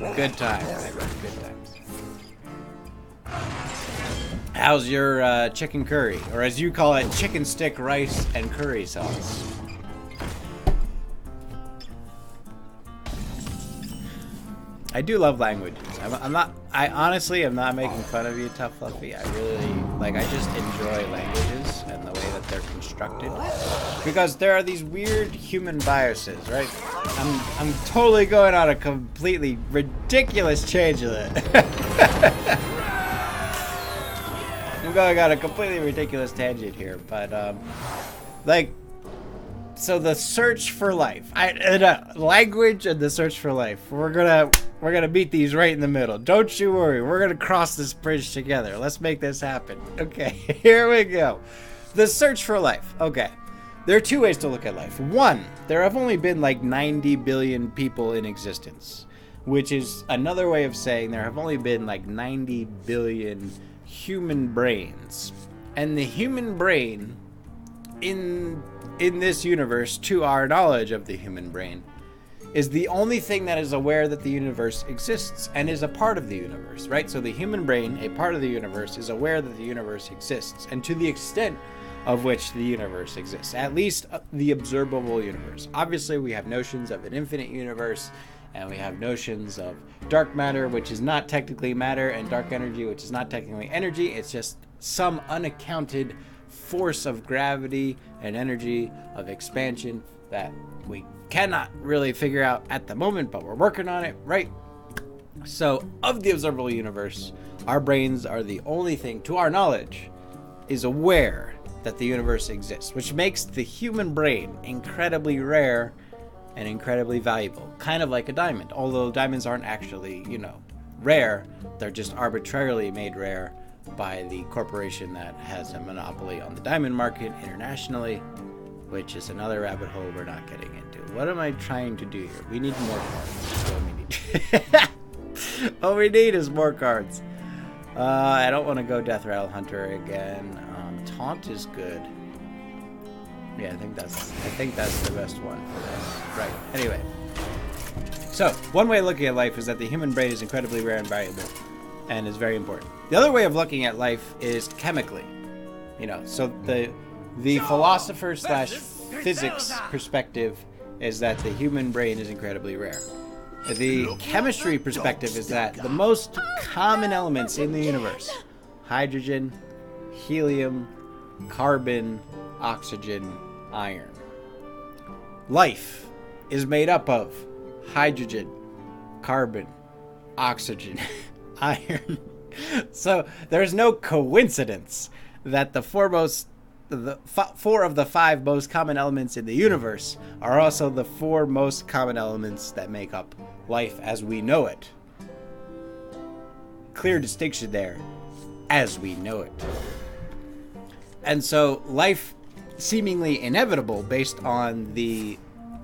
Good times, my friend. Good times. How's your chicken curry? Or as you call it, chicken stick rice and curry sauce? I do love languages. I honestly am not making fun of you, Tough Fluffy. I really, like, I just enjoy languages and the way that they're constructed. Because there are these weird human biases, right? I'm totally going on a completely ridiculous change of it. I'm going on a completely ridiculous tangent here, but, like, so the search for life, language and the search for life, we're gonna meet these right in the middle. Don't you worry, we're gonna cross this bridge together. Let's make this happen. Okay, here we go. The search for life. Okay, there are two ways to look at life. One, there have only been like 90 billion people in existence, which is another way of saying there have only been like 90 billion human brains, and the human brain in this universe, to our knowledge of the human brain, is the only thing that is aware that the universe exists and is a part of the universe, right? So the human brain, a part of the universe, is aware that the universe exists, and to the extent of which the universe exists, at least the observable universe. Obviously, we have notions of an infinite universe, and we have notions of dark matter, which is not technically matter, and dark energy, which is not technically energy. It's just some unaccounted force of gravity and energy of expansion that we cannot really figure out at the moment, but we're working on it, right? So, of the observable universe, our brains are the only thing, to our knowledge, is aware that the universe exists, which makes the human brain incredibly rare and incredibly valuable, kind of like a diamond. Although diamonds aren't actually, rare, they're just arbitrarily made rare by the corporation that has a monopoly on the diamond market internationally, which is another rabbit hole we're not getting into. What am I trying to do here? We need more cards. That's what we need. All we need is more cards. I don't want to go Death Rattle Hunter again. Taunt is good. Yeah, I think that's the best one for this. Right. Anyway. So, one way of looking at life is that the human brain is incredibly rare and valuable, and is very important. The other way of looking at life is chemically. So the philosopher / physics perspective is that the human brain is incredibly rare. The chemistry perspective is that the most common elements in the universe, hydrogen, helium, carbon, oxygen, iron. Life is made up of hydrogen, carbon, oxygen, iron. So there's no coincidence that the four of the five most common elements in the universe are also the four most common elements that make up life as we know it. Clear distinction there, as we know it. And so life seemingly inevitable based on the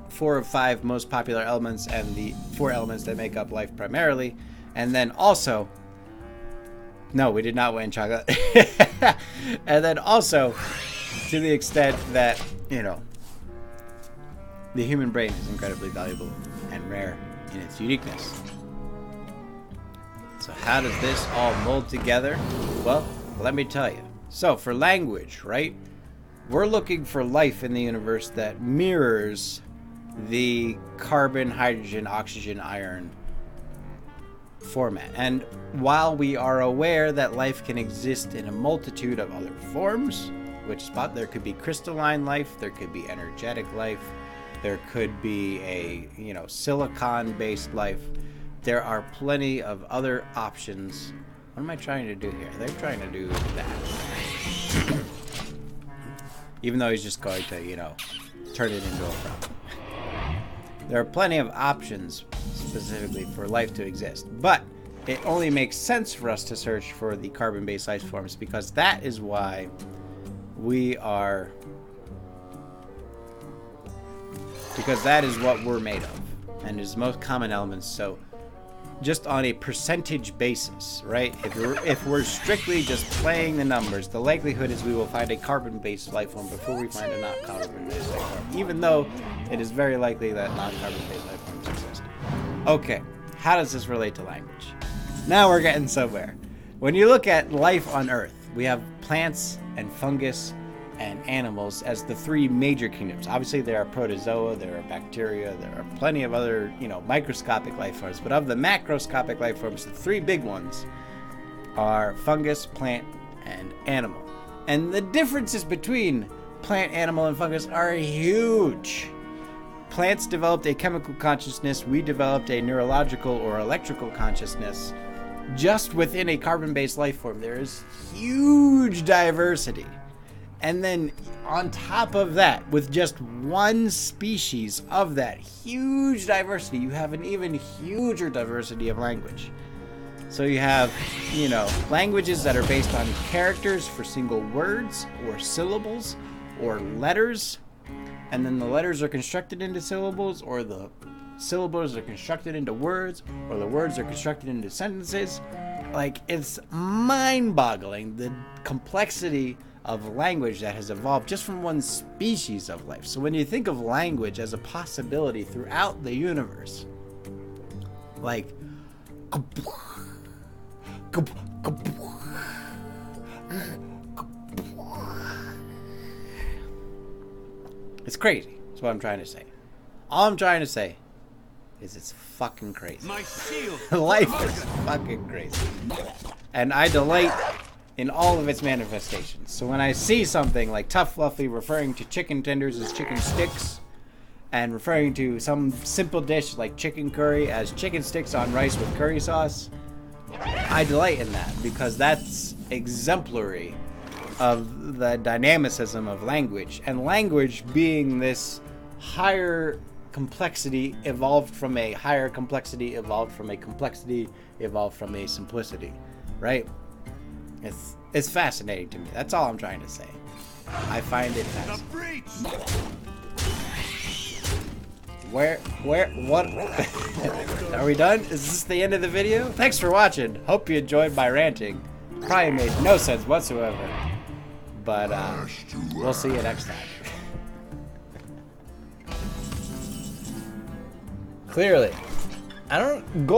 4 of 5 most popular elements and the 4 elements that make up life primarily. And then also, no, we did not win chocolate. And then also, to the extent that, the human brain is incredibly valuable and rare in its uniqueness. So how does this all mold together? Well, let me tell you. So for language, right? We're looking for life in the universe that mirrors the carbon, hydrogen, oxygen, iron format. And while we are aware that life can exist in a multitude of other forms, there could be crystalline life, there could be energetic life, there could be a, silicon-based life. There are plenty of other options. What am I trying to do here? They're trying to do that. Even though he's just going to, turn it into a problem. There are plenty of options specifically for life to exist. But it only makes sense for us to search for the carbon-based life forms because that is why because that is what we're made of and is the most common elements. So just on a percentage basis, right? If we're strictly just playing the numbers, the likelihood is we will find a carbon-based life form before we find a not carbon-based life form, even though it is very likely that non-carbon-based life forms exist. Okay, How does this relate to language? Now we're getting somewhere. When you look at life on Earth, we have plants and fungus and animals as the three major kingdoms. Obviously, there are protozoa, there are bacteria, there are plenty of other, microscopic life forms. But of the macroscopic life forms, the three big ones are fungus, plant, and animal. And the differences between plant, animal, and fungus are huge. Plants developed a chemical consciousness. We developed a neurological or electrical consciousness. Just within a carbon-based life form, there is huge diversity. And then on top of that, with just one species of that huge diversity, you have an even huger diversity of language. So you have, languages that are based on characters for single words or syllables or letters. And then the letters are constructed into syllables, or the syllables are constructed into words, or the words are constructed into sentences. Like, it's mind-boggling, the complexity of language that has evolved just from one species of life. So when you think of language as a possibility throughout the universe, like, it's crazy. That's what I'm trying to say. All I'm trying to say is it's fucking crazy. My shield. Life is fucking crazy. And I delight in all of its manifestations. So when I see something like Tough Fluffy referring to chicken tenders as chicken sticks, and referring to some simple dish like chicken curry as chicken sticks on rice with curry sauce, I delight in that, because that's exemplary of the dynamicism of language. And language being this higher complexity evolved from a higher complexity, evolved from a complexity, evolved from a simplicity, right? It's fascinating to me. That's all I'm trying to say. I find it fascinating. What? Are we done? Is this the end of the video? Thanks for watching. Hope you enjoyed my ranting. Probably made no sense whatsoever. But, we'll see you next time. Clearly. I don't go